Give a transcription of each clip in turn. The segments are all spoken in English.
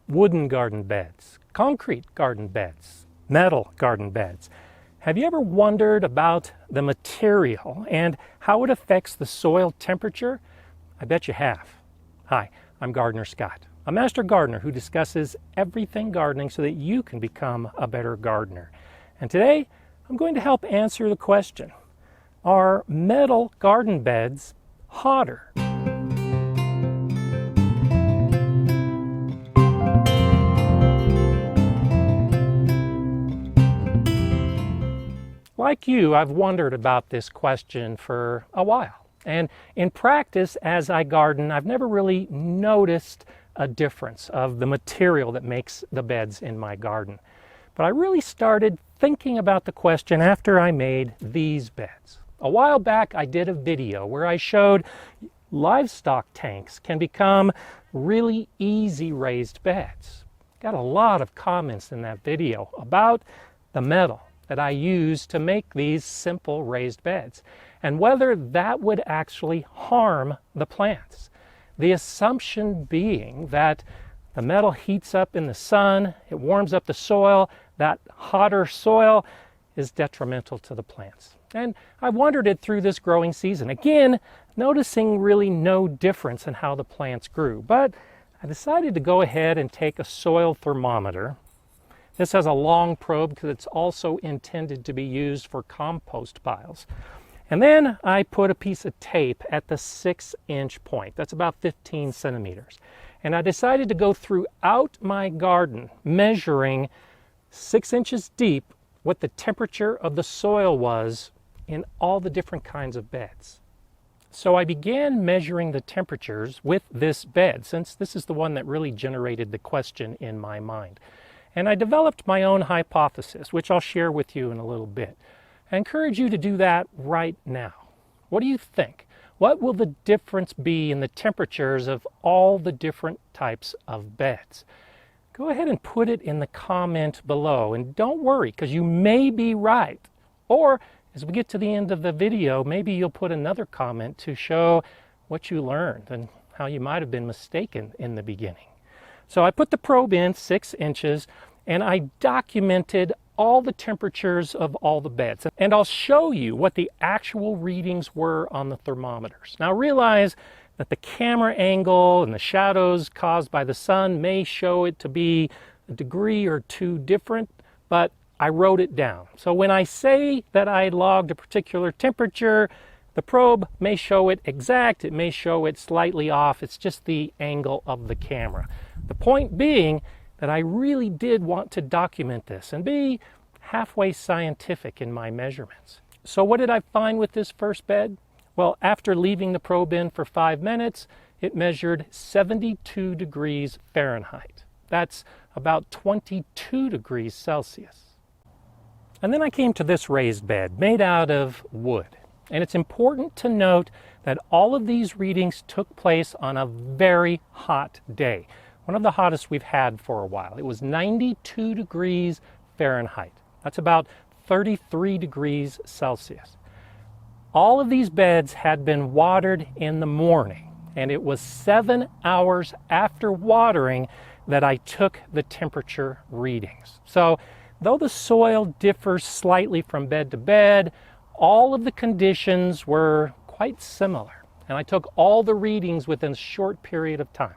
wooden garden beds, concrete garden beds, metal garden beds. Have you ever wondered about the material and how it affects the soil temperature? I bet you have. Hi, I'm GardenerScott, a master gardener who discusses everything gardening so that you can become a better gardener. And today, I'm going to help answer the question, are metal garden beds hotter? Like you, I've wondered about this question for a while. And in practice, as I garden, I've never really noticed a difference of the material that makes the beds in my garden. But I really started thinking about the question after I made these beds. A while back, I did a video where I showed livestock tanks can become really easy raised beds. Got a lot of comments in that video about the metal that I use to make these simple raised beds and whether that would actually harm the plants. The assumption being that the metal heats up in the sun, it warms up the soil, that hotter soil is detrimental to the plants. And I wondered it through this growing season. Again, noticing really no difference in how the plants grew. But I decided to go ahead and take a soil thermometer. This has a long probe because it's also intended to be used for compost piles. And then I put a piece of tape at the 6-inch point. That's about 15 centimeters. And I decided to go throughout my garden measuring 6 inches deep what the temperature of the soil was in all the different kinds of beds. So I began measuring the temperatures with this bed, since this is the one that really generated the question in my mind. And I developed my own hypothesis, which I'll share with you in a little bit. I encourage you to do that right now. What do you think? What will the difference be in the temperatures of all the different types of beds? Go ahead and put it in the comment below. And don't worry, because you may be right. Or as we get to the end of the video, maybe you'll put another comment to show what you learned and how you might have been mistaken in the beginning. So I put the probe in 6 inches and I documented all the temperatures of all the beds. And I'll show you what the actual readings were on the thermometers. Now realize that the camera angle and the shadows caused by the sun may show it to be a degree or two different, but I wrote it down. So when I say that I logged a particular temperature, the probe may show it exact, it may show it slightly off. It's just the angle of the camera. The point being that I really did want to document this and be halfway scientific in my measurements. So what did I find with this first bed? Well, after leaving the probe in for 5 minutes, it measured 72 degrees Fahrenheit. That's about 22 degrees Celsius. And then I came to this raised bed made out of wood. And it's important to note that all of these readings took place on a very hot day. One of the hottest we've had for a while. It was 92 degrees Fahrenheit. That's about 33 degrees Celsius. All of these beds had been watered in the morning, and it was 7 hours after watering that I took the temperature readings. So, though the soil differs slightly from bed to bed, all of the conditions were quite similar, and I took all the readings within a short period of time.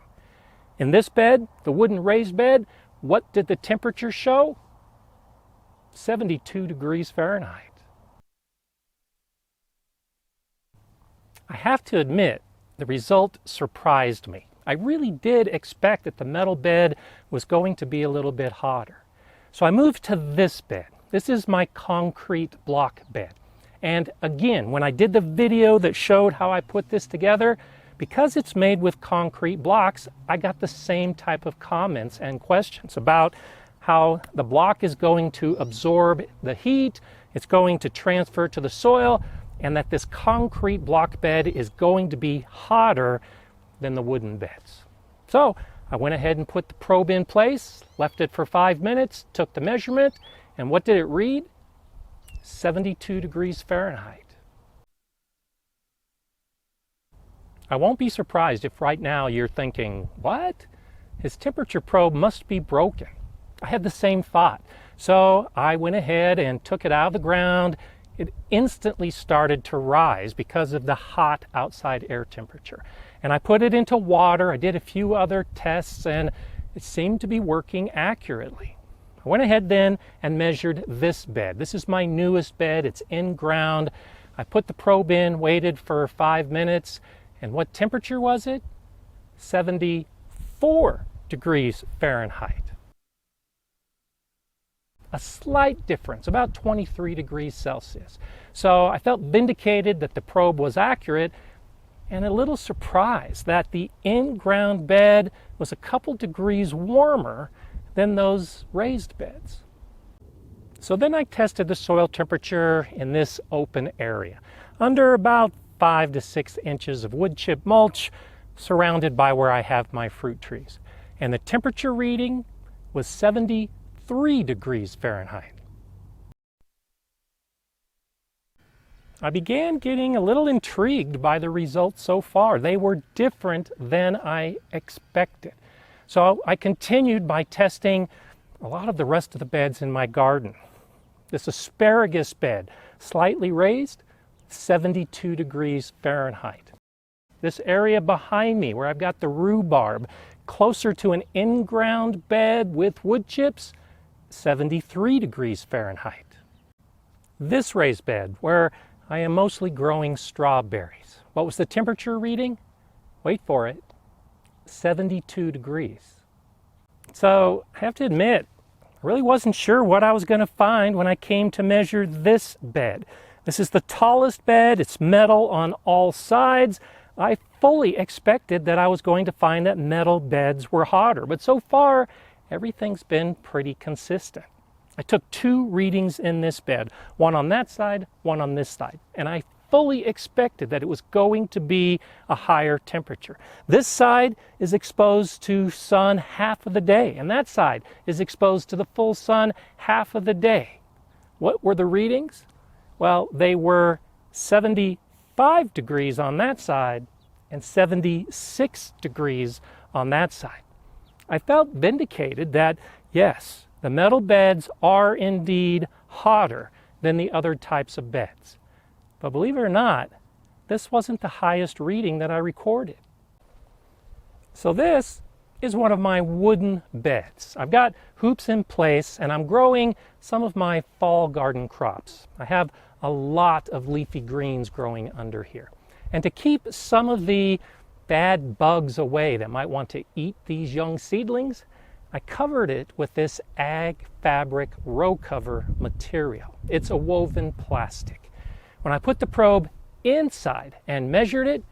In this bed, the wooden raised bed, what did the temperature show? 72 degrees Fahrenheit. I have to admit, the result surprised me. I really did expect that the metal bed was going to be a little bit hotter. So I moved to this bed. This is my concrete block bed. And again, when I did the video that showed how I put this together, because it's made with concrete blocks, I got the same type of comments and questions about how the block is going to absorb the heat, it's going to transfer to the soil, and that this concrete block bed is going to be hotter than the wooden beds. So I went ahead and put the probe in place, left it for 5 minutes, took the measurement, and what did it read? 72 degrees Fahrenheit. I won't be surprised if right now you're thinking, what? his temperature probe must be broken. I had the same thought. So I went ahead and took it out of the ground. It instantly started to rise because of the hot outside air temperature. And I put it into water. I did a few other tests and it seemed to be working accurately. I went ahead then and measured this bed. This is my newest bed. It's in ground. I put the probe in, waited for 5 minutes, and what temperature was it? 74 degrees Fahrenheit. A slight difference, about 23 degrees Celsius. So I felt vindicated that the probe was accurate and a little surprised that the in-ground bed was a couple degrees warmer than those raised beds. So then I tested the soil temperature in this open area, under about 5 to 6 inches of wood chip mulch, surrounded by where I have my fruit trees. And the temperature reading was 73 degrees Fahrenheit. I began getting a little intrigued by the results so far. They were different than I expected. So I continued by testing a lot of the rest of the beds in my garden. This asparagus bed, slightly raised, 72 degrees Fahrenheit. This area behind me where I've got the rhubarb, closer to an in-ground bed with wood chips, 73 degrees Fahrenheit. This raised bed where I am mostly growing strawberries. What was the temperature reading? Wait for it, 72 degrees. So I have to admit, I really wasn't sure what I was going to find when I came to measure this bed. This is the tallest bed. It's metal on all sides. I fully expected that I was going to find that metal beds were hotter, but so far everything's been pretty consistent. I took 2 readings in this bed, one on that side, one on this side, and I fully expected that it was going to be a higher temperature. This side is exposed to sun half of the day, and that side is exposed to the full sun half of the day. What were the readings? Well, they were 75 degrees on that side and 76 degrees on that side. I felt vindicated that, yes, the metal beds are indeed hotter than the other types of beds. But believe it or not, this wasn't the highest reading that I recorded. So this is one of my wooden beds. I've got hoops in place and I'm growing some of my fall garden crops. I have a lot of leafy greens growing under here. And to keep some of the bad bugs away that might want to eat these young seedlings, I covered it with this AgFabric Row cover material. It's a woven plastic. When I put the probe inside and measured it,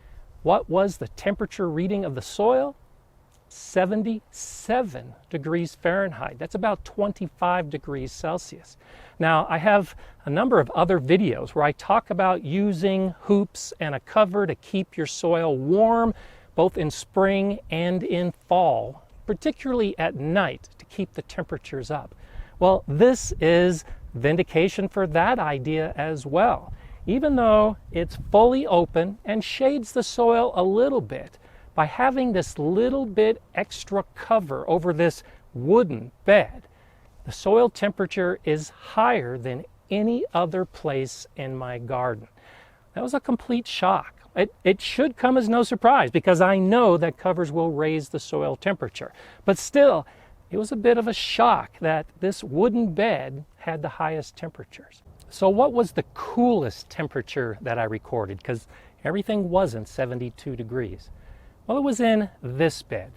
what was the temperature reading of the soil? 77 degrees Fahrenheit. That's about 25 degrees Celsius. Now, I have a number of other videos where I talk about using hoops and a cover to keep your soil warm, both in spring and in fall, particularly at night to keep the temperatures up. Well, this is vindication for that idea as well. Even though it's fully open and shades the soil a little bit, by having this little bit extra cover over this wooden bed, the soil temperature is higher than any other place in my garden. That was a complete shock. It should come as no surprise because I know that covers will raise the soil temperature. But still, it was a bit of a shock that this wooden bed had the highest temperatures. So what was the coolest temperature that I recorded? Because everything wasn't 72 degrees. Well, it was in this bed.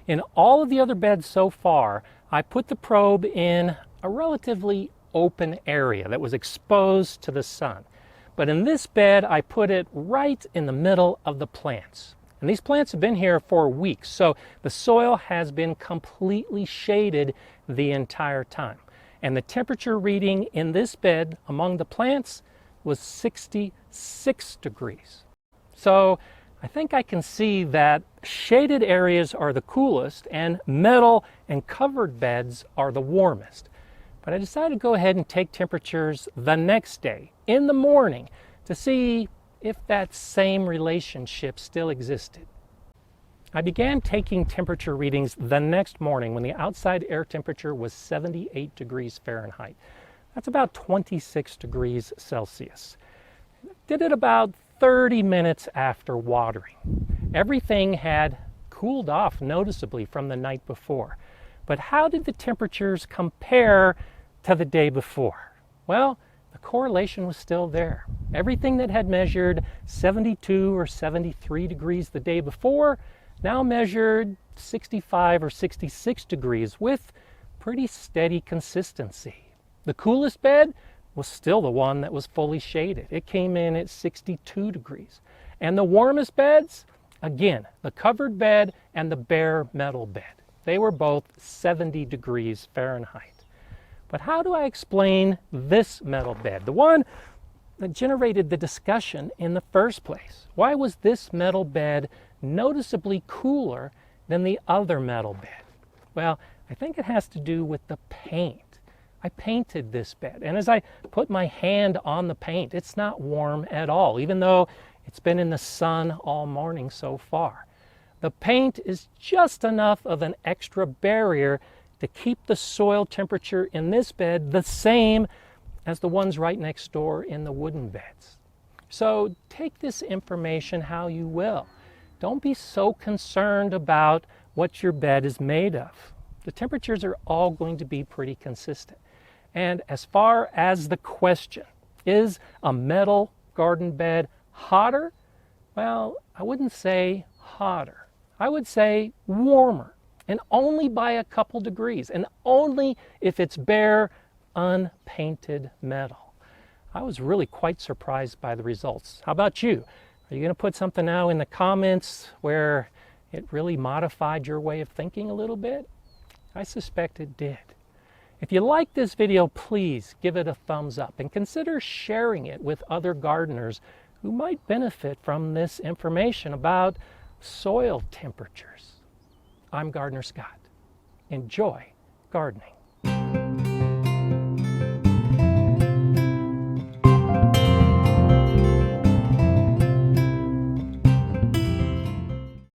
In all of the other beds so far, I put the probe in a relatively open area that was exposed to the sun. But in this bed, I put it right in the middle of the plants. And these plants have been here for weeks, so the soil has been completely shaded the entire time. And the temperature reading in this bed among the plants was 66 degrees. So I think I can see that shaded areas are the coolest and metal and covered beds are the warmest. But I decided to go ahead and take temperatures the next day in the morning to see if that same relationship still existed. I began taking temperature readings the next morning when the outside air temperature was 78 degrees Fahrenheit. That's about 26 degrees Celsius. Did it about 30 minutes after watering. Everything had cooled off noticeably from the night before. But how did the temperatures compare to the day before? Well, the correlation was still there. Everything that had measured 72 or 73 degrees the day before now measured 65 or 66 degrees with pretty steady consistency. The coolest bed was still the one that was fully shaded. It came in at 62 degrees. And the warmest beds, again, the covered bed and the bare metal bed. They were both 70 degrees Fahrenheit. But how do I explain this metal bed, the one that generated the discussion in the first place? Why was this metal bed noticeably cooler than the other metal bed? Well, I think it has to do with the paint. I painted this bed, and as I put my hand on the paint, it's not warm at all, even though it's been in the sun all morning so far. The paint is just enough of an extra barrier to keep the soil temperature in this bed the same as the ones right next door in the wooden beds. So take this information how you will. Don't be so concerned about what your bed is made of. The temperatures are all going to be pretty consistent. And as far as the question, is a metal garden bed hotter? Well, I wouldn't say hotter. I would say warmer, and only by a couple degrees, and only if it's bare, unpainted metal. I was really quite surprised by the results. How about you? Are you going to put something now in the comments where it really modified your way of thinking a little bit? I suspect it did. If you like this video, please give it a thumbs up and consider sharing it with other gardeners who might benefit from this information about soil temperatures. I'm Gardener Scott. Enjoy gardening.